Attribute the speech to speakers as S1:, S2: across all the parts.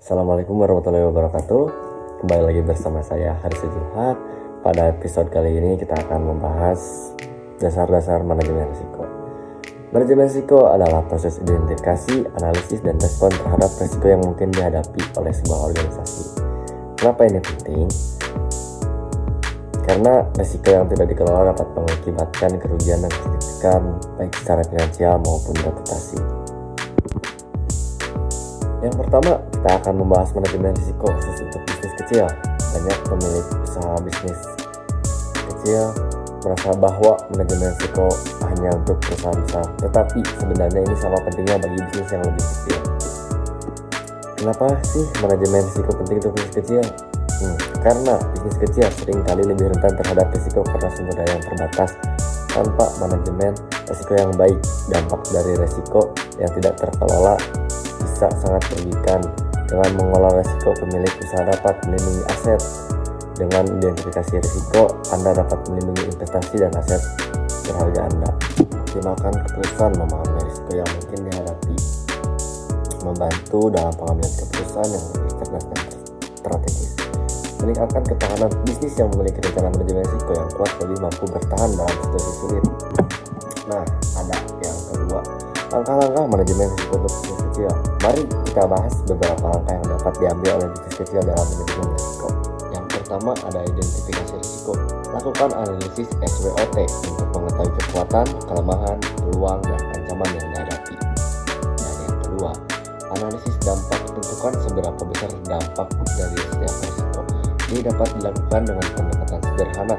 S1: Assalamualaikum warahmatullahi wabarakatuh. Kembali lagi bersama saya Haris Juhat. Pada episode kali ini kita akan membahas dasar-dasar manajemen risiko. Manajemen risiko adalah proses identifikasi, analisis, dan respon terhadap risiko yang mungkin dihadapi oleh sebuah organisasi. Kenapa ini penting? Karena risiko yang tidak dikelola dapat mengakibatkan kerugian yang signifikan baik secara finansial maupun reputasi. Yang pertama, kita akan membahas manajemen risiko khusus untuk bisnis kecil. Banyak pemilik usaha bisnis kecil merasa bahwa manajemen risiko hanya untuk perusahaan besar, tetapi sebenarnya ini sama pentingnya bagi bisnis yang lebih kecil. Kenapa sih manajemen risiko penting untuk bisnis kecil? Karena bisnis kecil seringkali lebih rentan terhadap risiko karena sumber daya yang terbatas. Tanpa manajemen risiko yang baik, dampak dari risiko yang tidak terkelola bisa sangat merugikan. Dengan mengelola risiko, pemilik usaha dapat melindungi aset. Dengan identifikasi risiko, Anda dapat melindungi investasi dan aset berharga Anda. Optimalkan keputusan, memahami risiko yang mungkin dihadapi, membantu dalam pengambilan keputusan yang lebih cerdas dan strategis. Meningkatkan ketahanan bisnis yang memiliki rencana manajemen risiko yang kuat lebih mampu bertahan dalam situasi sulit. Nah, ada yang kedua, langkah-langkah manajemen risiko untuk bisnis kecil. Mari kita bahas beberapa langkah yang dapat diambil oleh bisnis kecil dalam manajemen risiko. Yang pertama ada identifikasi risiko. Lakukan analisis SWOT untuk mengetahui kekuatan, kelemahan, peluang, dan ancaman yang dihadapi. Dan yang kedua, analisis dampak. Tentukan seberapa besar dampak dari setiap risiko. Ini dapat dilakukan dengan pendekatan sederhana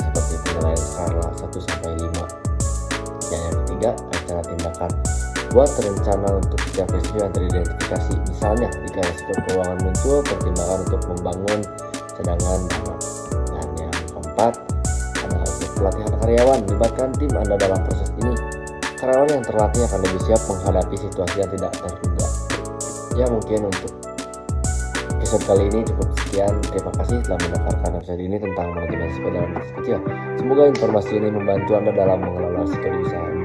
S1: seperti penilaian skala 1-5. Dan yang ketiga, rencana tindakan. Buat rencana untuk setiap risiko yang teridentifikasi. Misalnya, jika risiko keuangan muncul, pertimbangan untuk membangun cadangan dana. Dan yang keempat, adalah untuk pelatihan karyawan. Libatkan tim Anda dalam proses ini. Karyawan yang terlatih akan lebih siap menghadapi situasi yang tidak terduga. Ya, mungkin untuk episode kali ini cukup sekian. Terima kasih telah mendengarkan episode ini tentang manajemen risiko dalam bisnis kecil. Semoga informasi ini membantu Anda dalam mengelola risiko di usaha Anda.